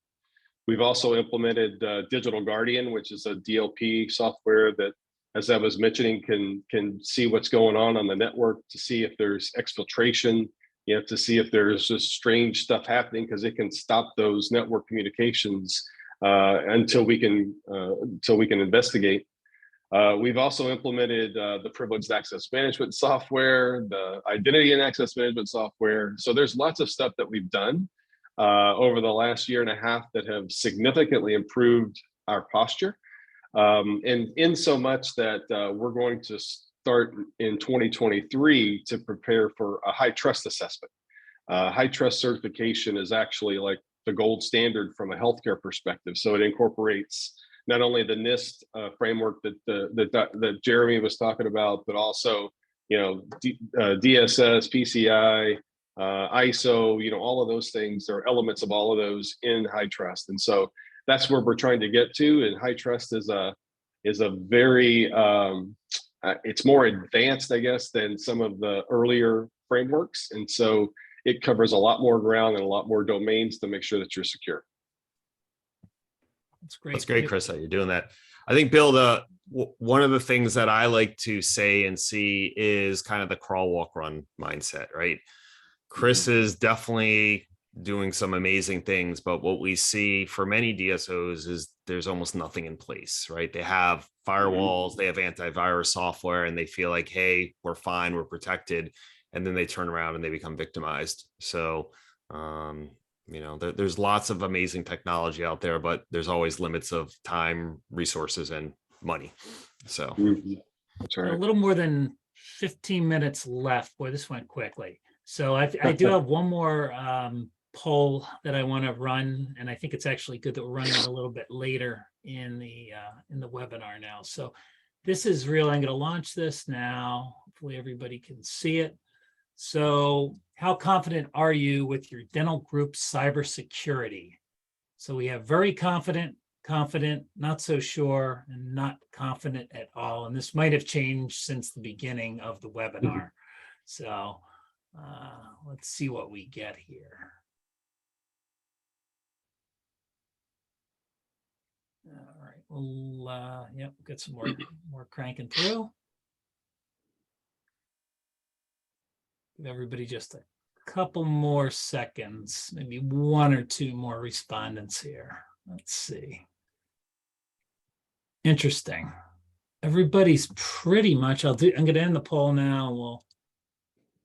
We've also implemented Digital Guardian, which is a DLP software that, as I was mentioning, can see what's going on the network, to see if there's exfiltration, to see if there's just strange stuff happening, because it can stop those network communications until we can investigate. We've also implemented the privileged access management software, the identity and access management software. So there's lots of stuff that we've done over the last year and a half that have significantly improved our posture. And in so much that we're going to start in 2023 to prepare for a high trust assessment. High trust certification is actually like the gold standard from a healthcare perspective. So it incorporates not only the NIST framework that Jeremy was talking about, but also, DSS, PCI, ISO, all of those things. There are elements of all of those in high trust. And so that's where we're trying to get to. And high trust is a very, it's more advanced, I guess, than some of the earlier frameworks. And so it covers a lot more ground and a lot more domains to make sure that you're secure. That's great. That's great, Chris, that you're doing that. I think, Bill, one of the things that I like to say and see is kind of the crawl, walk, run mindset, right? Chris is definitely doing some amazing things, but what we see for many DSOs is there's almost nothing in place, right? They have firewalls, they have antivirus software, and they feel like, hey, we're fine, we're protected. And then they turn around and they become victimized. So, there's lots of amazing technology out there, but there's always limits of time, resources, and money. So that's right. A little more than 15 minutes left. Boy, this went quickly. So I do have one more poll that I want to run, and I think it's actually good that we're running it a little bit later in the webinar now. So this is real. I'm going to launch this now. Hopefully everybody can see it. So how confident are you with your dental group cybersecurity? So we have very confident, not so sure, and not confident at all. And this might have changed since the beginning of the webinar. So let's see what we get here. All right, we'll get some more cranking through. Give everybody just a couple more seconds, maybe one or two more respondents here. Let's see. Interesting. Everybody's pretty much, I'm going to end the poll now. We'll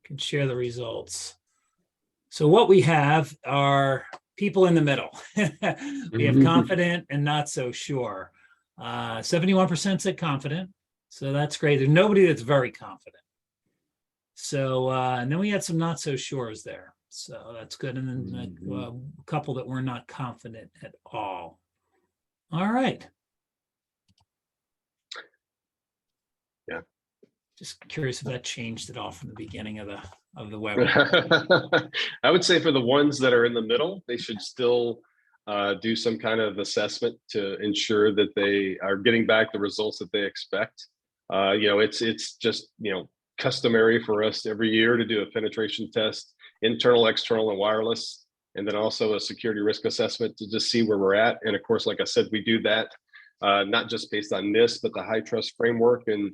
can share the results. So what we have are people in the middle. We have confident and not so sure. 71% said confident. So that's great. There's nobody that's very confident. So, and then we had some not so sures there. So that's good. And then a couple that were not confident at all. All right. Yeah. Just curious if that changed at all from the beginning of the webinar. I would say for the ones that are in the middle, they should still do some kind of assessment to ensure that they are getting back the results that they expect. It's just, customary for us every year to do a penetration test, internal, external, and wireless, and then also a security risk assessment to just see where we're at. And of course, like I said, we do that not just based on NIST, but the high trust framework. And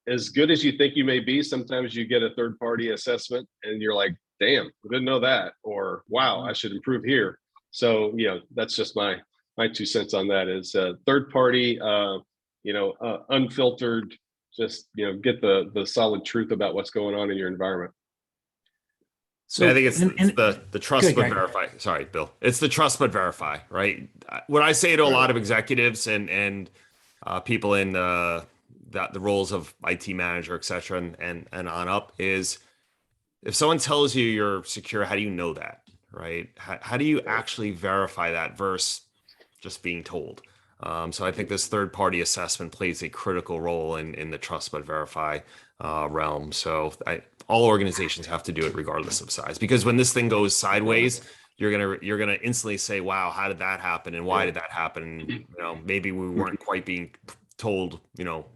as good as you think you may be, sometimes you get a third-party assessment and you're like, damn, I didn't know that, or wow, I should improve here. So, that's just my 2 cents on that is third-party, unfiltered, just, get the solid truth about what's going on in your environment. So I think it's the trust but verify. Sorry, Bill. It's the trust but verify, right? What I say to a lot of executives and people in the roles of IT manager, et cetera, and on up is, if someone tells you you're secure, how do you know that, right? How do you actually verify that versus just being told? So I think this third-party assessment plays a critical role in the trust but verify realm. So all organizations have to do it regardless of size, because when this thing goes sideways, you're gonna instantly say, wow, how did that happen, and why did that happen? Maybe we weren't quite being told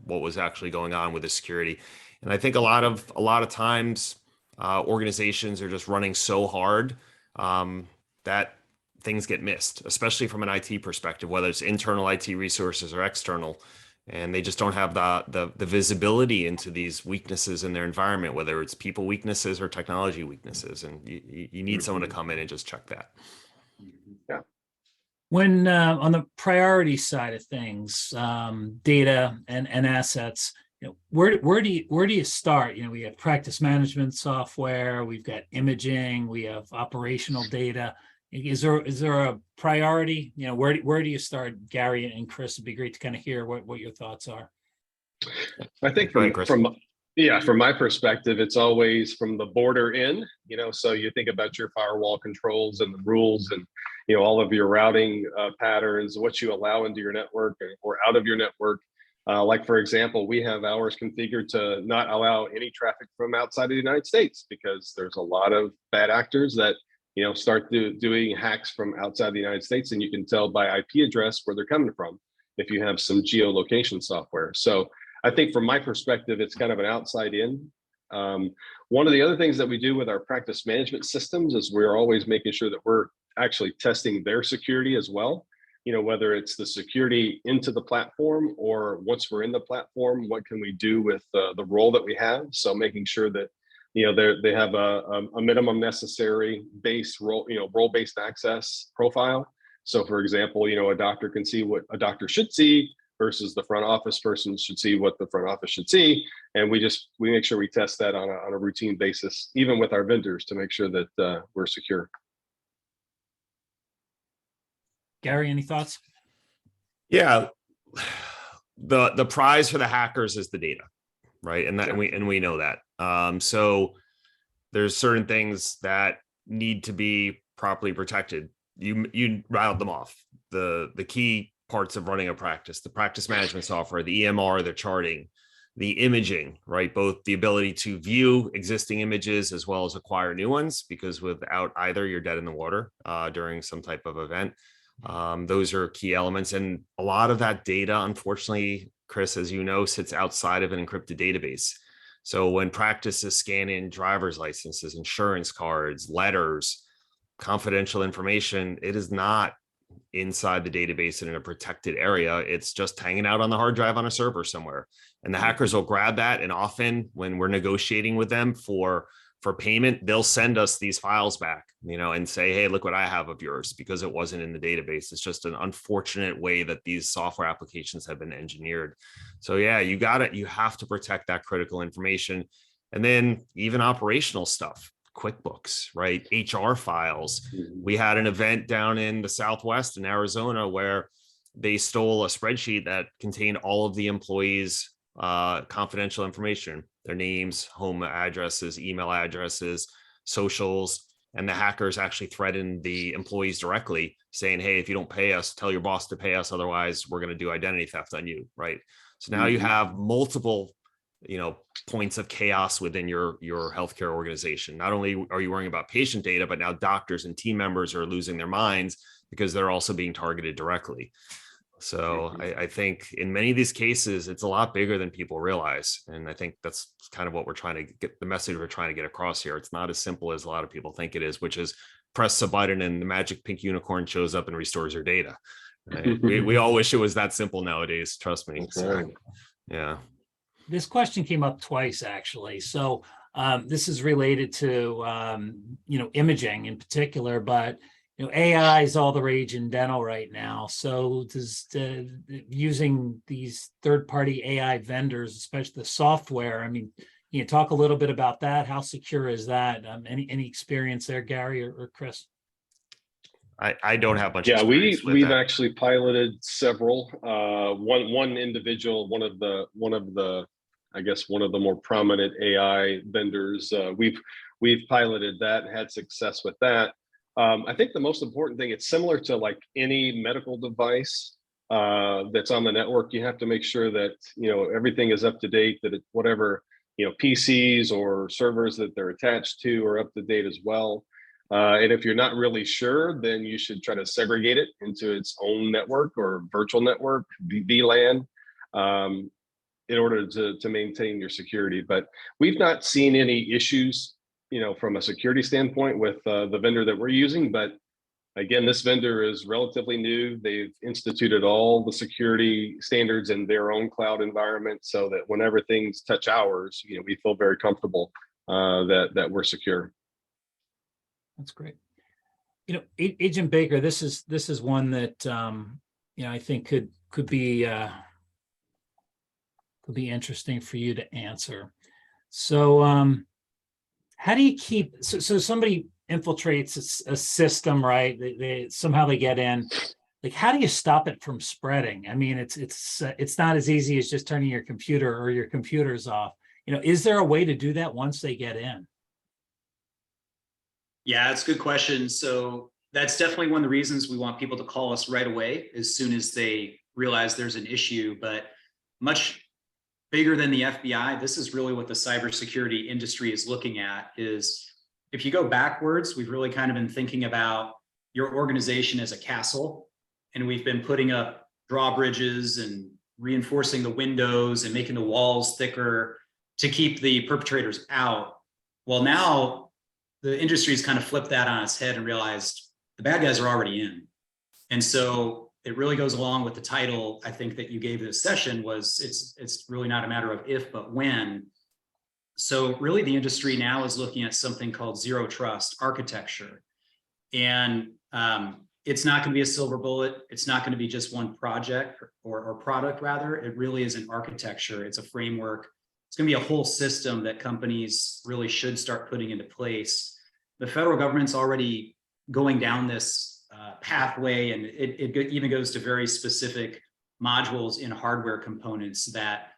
what was actually going on with the security. And I think a lot of times organizations are just running so hard that things get missed, especially from an IT perspective, whether it's internal IT resources or external, and they just don't have the visibility into these weaknesses in their environment, whether it's people weaknesses or technology weaknesses. And you need someone to come in and just check that. Yeah. When on the priority side of things, data and assets, where do you start? We have practice management software, we've got imaging, we have operational data. Is there a priority? Where do you start, Gary and Chris? It'd be great to kind of hear what your thoughts are. I think from my perspective, it's always from the border in. So you think about your firewall controls and the rules, and all of your routing patterns, what you allow into your network or out of your network. Like, for example, we have ours configured to not allow any traffic from outside of the United States, because there's a lot of bad actors that start doing hacks from outside the United States, and you can tell by IP address where they're coming from if you have some geolocation software. So I think from my perspective, it's kind of an outside in. One of the other things that we do with our practice management systems is we're always making sure that we're actually testing their security as well. Whether it's the security into the platform, or once we're in the platform, what can we do with the role that we have? So making sure that they have a minimum necessary base role, role-based access profile. So for example, a doctor can see what a doctor should see versus the front office person should see what the front office should see. And we make sure we test that on a routine basis, even with our vendors, to make sure that we're secure. Gary, any thoughts? Yeah, the prize for the hackers is the data, right? And we know that. So there's certain things that need to be properly protected. You rattled them off. The key parts of running a practice: the practice management software, the EMR, the charting, the imaging, right? Both the ability to view existing images as well as acquire new ones, because without either, you're dead in the water during some type of event. Those are key elements. And a lot of that data, unfortunately, Chris, as you know, sits outside of an encrypted database. So when practice is scanning driver's licenses, insurance cards, letters, confidential information, it is not inside the database in a protected area. It's just hanging out on the hard drive on a server somewhere. And the hackers will grab that. And often when we're negotiating with them for payment, they'll send us these files back, and say, hey, look what I have of yours, because it wasn't in the database. It's just an unfortunate way that these software applications have been engineered. So yeah, you have to protect that critical information. And then even operational stuff, QuickBooks, right? HR files. We had an event down in the Southwest in Arizona where they stole a spreadsheet that contained all of the employees' confidential information, their names, home addresses, email addresses, socials. And the hackers actually threatened the employees directly, saying, hey, if you don't pay us, tell your boss to pay us. Otherwise, we're going to do identity theft on you, right? So now you have multiple, points of chaos within your healthcare organization. Not only are you worrying about patient data, but now doctors and team members are losing their minds because they're also being targeted directly. So I think in many of these cases, it's a lot bigger than people realize. And I think that's kind of what we're trying to get, the message we're trying to get across here. It's not as simple as a lot of people think it is, which is press a button and the magic pink unicorn shows up and restores your data. Right? we all wish it was that simple nowadays. Trust me. So, yeah. This question came up twice, actually. So this is related to, imaging in particular, but AI is all the rage in dental right now. So does using these third-party AI vendors, especially the software, can you talk a little bit about that? How secure is that? Any experience there, Gary or Chris? I don't have much. Yeah, we've that. Actually piloted several. One individual, one of the more prominent AI vendors. We've piloted that, had success with that. I think the most important thing, it's similar to like any medical device that's on the network. You have to make sure that everything is up to date, that whatever PCs or servers that they're attached to are up to date as well. And if you're not really sure, then you should try to segregate it into its own network or virtual network, VLAN, in order to maintain your security. But we've not seen any issues from a security standpoint with the vendor that we're using. But again, this vendor is relatively new. They've instituted all the security standards in their own cloud environment so that whenever things touch ours, we feel very comfortable that we're secure. That's great. Agent Baker, this is one that I think could be interesting for you to answer. So how do you keep, so somebody infiltrates a system, right? They somehow they get in. Like, how do you stop it from spreading? It's not as easy as just turning your computer or your computers off. Is there a way to do that once they get in? Yeah, it's a good question. So that's definitely one of the reasons we want people to call us right away as soon as they realize there's an issue. But much bigger than the FBI, this is really what the cybersecurity industry is looking at. Is if you go backwards, we've really kind of been thinking about your organization as a castle, and we've been putting up drawbridges and reinforcing the windows and making the walls thicker to keep the perpetrators out. Well, now the industry's kind of flipped that on its head and realized the bad guys are already in. And so it really goes along with the title, I think, that you gave this session, was it's really not a matter of if, but when. So really the industry now is looking at something called zero trust architecture. And it's not going to be a silver bullet. It's not going to be just one project or product, rather. It really is an architecture. It's a framework. It's going to be a whole system that companies really should start putting into place. The federal government's already going down this pathway, and it even goes to very specific modules in hardware components that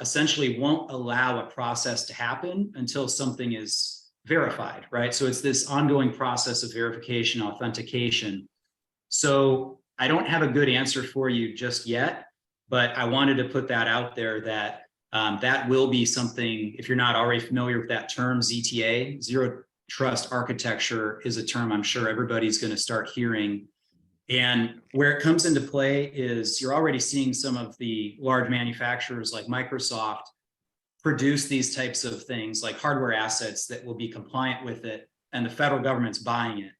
essentially won't allow a process to happen until something is verified, right? So it's this ongoing process of verification, authentication. So I don't have a good answer for you just yet, but I wanted to put that out there that that will be something, if you're not already familiar with that term, ZTA, Zero Trust Architecture, is a term I'm sure everybody's going to start hearing. And where it comes into play is you're already seeing some of the large manufacturers like Microsoft produce these types of things like hardware assets that will be compliant with it, and the federal government's buying it.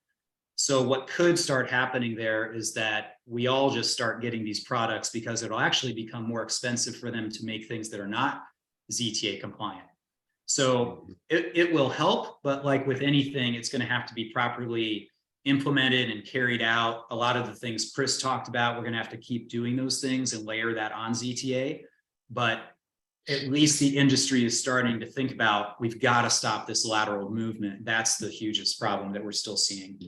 So what could start happening there is that we all just start getting these products because it'll actually become more expensive for them to make things that are not ZTA compliant. So it will help, but like with anything, it's going to have to be properly implemented and carried out. A lot of the things Chris talked about, we're going to have to keep doing those things and layer that on ZTA. But at least the industry is starting to think about, we've got to stop this lateral movement. That's the hugest problem that we're still seeing.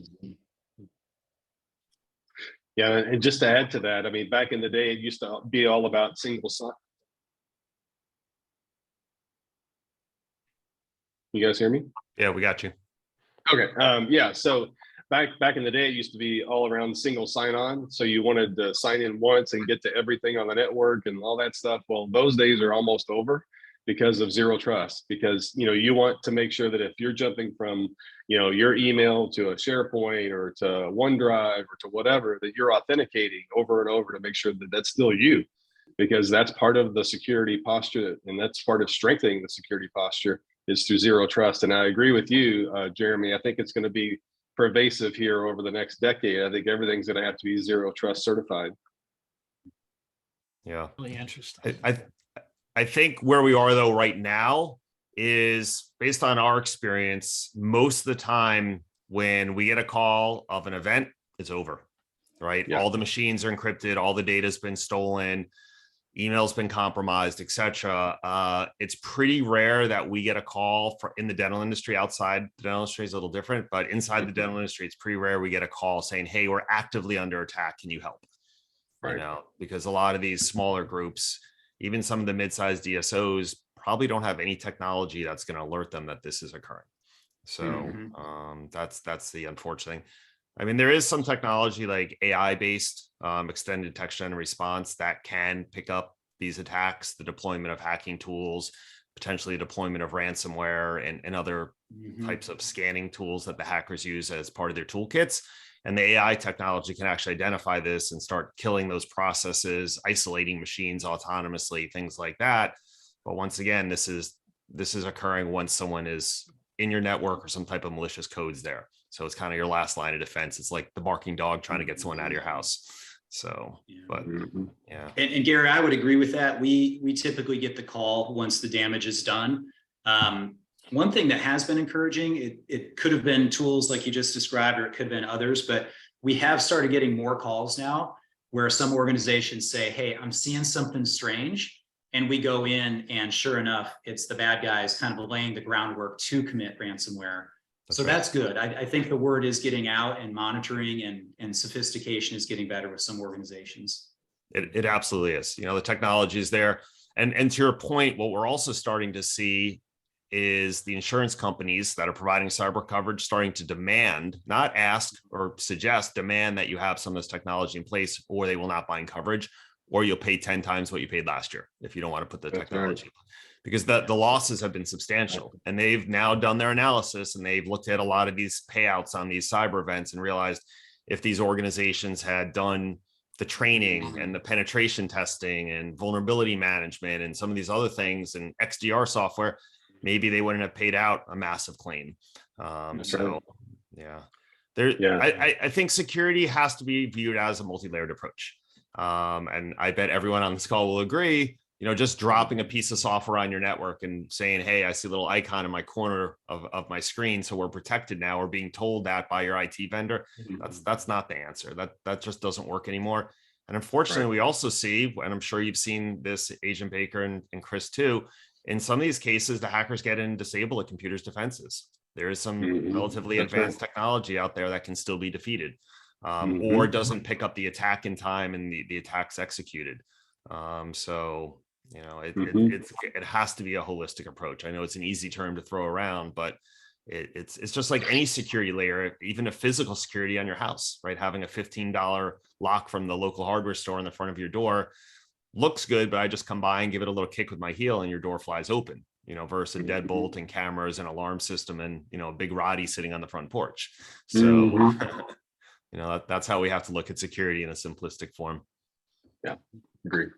Yeah, and just to add to that, I mean, back in the day, it used to be all about single sign. You guys hear me? Yeah, we got you. Okay. Yeah. So back in the day, it used to be all around single sign-on. So you wanted to sign in once and get to everything on the network and all that stuff. Well, those days are almost over because of zero trust. Because you want to make sure that if you're jumping from your email to a SharePoint or to OneDrive or to whatever, that you're authenticating over and over to make sure that that's still you, because that's part of the security posture, and that's part of strengthening the security posture is through zero trust. And I agree with you, Jeremy. I think it's going to be pervasive here over the next decade. I think everything's going to have to be zero trust certified. Yeah. Really interesting. I think where we are though right now is based on our experience. Most of the time when we get a call of an event, it's over, right? Yeah. All the machines are encrypted, all the data's been stolen, email's been compromised, etc. It's pretty rare that we get a call in the dental industry. Outside the dental industry is a little different, but inside the dental industry, it's pretty rare we get a call saying, "Hey, we're actively under attack. Can you help?" Right. Because a lot of these smaller groups, even some of the mid-sized DSOs, probably don't have any technology that's going to alert them that this is occurring. So that's the unfortunate thing. I mean, there is some technology like AI-based extended detection and response that can pick up these attacks, the deployment of hacking tools, potentially deployment of ransomware and other types of scanning tools that the hackers use as part of their toolkits. And the AI technology can actually identify this and start killing those processes, isolating machines autonomously, things like that. But once again, this is occurring once someone is in your network or some type of malicious codes there. So it's kind of your last line of defense. It's like the barking dog trying to get someone out of your house. So, but yeah. And Gary, I would agree with that. We typically get the call once the damage is done. One thing that has been encouraging, it could have been tools like you just described, or it could have been others, but we have started getting more calls now where some organizations say, "Hey, I'm seeing something strange." And we go in and sure enough, it's the bad guys kind of laying the groundwork to commit ransomware. That's good. I think the word is getting out, and monitoring and sophistication is getting better with some organizations. It absolutely is. The technology is there. And to your point, what we're also starting to see is the insurance companies that are providing cyber coverage starting to demand, not ask or suggest, demand that you have some of this technology in place, or they will not bind coverage, or you'll pay 10 times what you paid last year if you don't want to put the technology. Right. Because the losses have been substantial, and they've now done their analysis, and they've looked at a lot of these payouts on these cyber events and realized if these organizations had done the training and the penetration testing and vulnerability management and some of these other things and XDR software, maybe they wouldn't have paid out a massive claim. I think security has to be viewed as a multi-layered approach. And I bet everyone on this call will agree, just dropping a piece of software on your network and saying, "Hey, I see a little icon in my corner of my screen, so we're protected now," or being told that by your IT vendor, that's not the answer. That just doesn't work anymore. And unfortunately, we also see, and I'm sure you've seen this, Agent Baker and Chris too, in some of these cases, the hackers get in and disable a computer's defenses. There is some relatively advanced technology out there that can still be defeated, or doesn't pick up the attack in time and the attack's executed. It has to be a holistic approach. I know it's an easy term to throw around, but it's just like any security layer, even a physical security on your house, right? Having a $15 lock from the local hardware store in the front of your door looks good, but I just come by and give it a little kick with my heel and your door flies open, versus a deadbolt and cameras and alarm system and, a big Roddy sitting on the front porch. So, that's how we have to look at security in a simplistic form. Yeah, agree.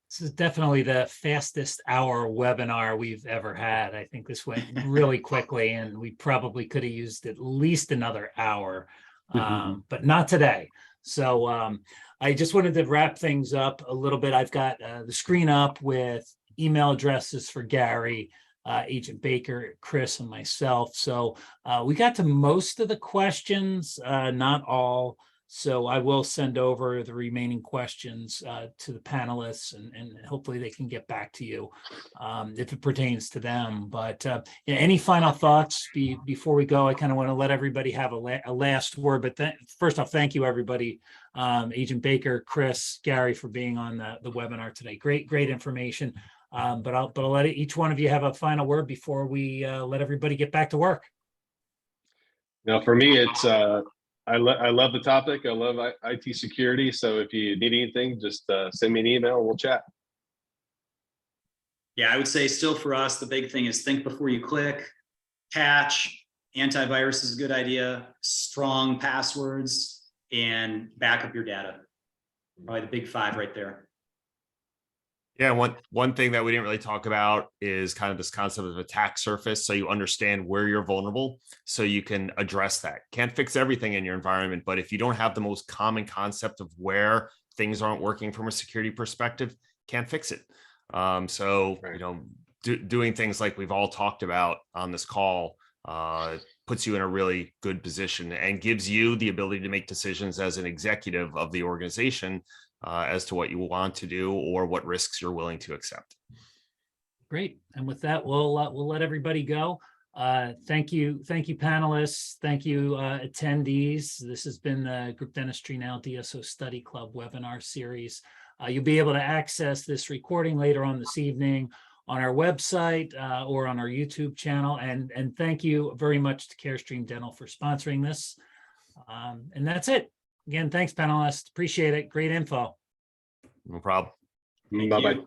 This is definitely the fastest hour webinar we've ever had. I think this went really quickly, and we probably could have used at least another hour, but not today. So I just wanted to wrap things up a little bit. I've got the screen up with email addresses for Gary, Agent Baker, Chris, and myself. So we got to most of the questions, not all. So I will send over the remaining questions to the panelists, and hopefully they can get back to you if it pertains to them. But any final thoughts before we go? I kind of want to let everybody have a last word. But first off, thank you, everybody. Agent Baker, Chris, Gary, for being on the webinar today. Great information. But I'll let each one of you have a final word before we let everybody get back to work. Now, for me, it's I love the topic. I love IT security. So if you need anything, just send me an email and we'll chat. Yeah, I would say still for us, the big thing is think before you click, patch, antivirus is a good idea, strong passwords, and back up your data. Probably the big 5 right there. Yeah, one thing that we didn't really talk about is kind of this concept of attack surface. So you understand where you're vulnerable, so you can address that. Can't fix everything in your environment, but if you don't have the most common concept of where things aren't working from a security perspective, can't fix it. So Right. you know, doing things like we've all talked about on this call puts you in a really good position and gives you the ability to make decisions as an executive of the organization as to what you want to do or what risks you're willing to accept. Great. And with that, we'll let everybody go. Thank you, panelists. Thank you, attendees. This has been the Group Dentistry Now DSO Study Club webinar series. You'll be able to access this recording later on this evening on our website or on our YouTube channel. And thank you very much to Carestream Dental for sponsoring this. And that's it. Again, thanks, panelists. Appreciate it. Great info. No problem. Thank Bye-bye. you.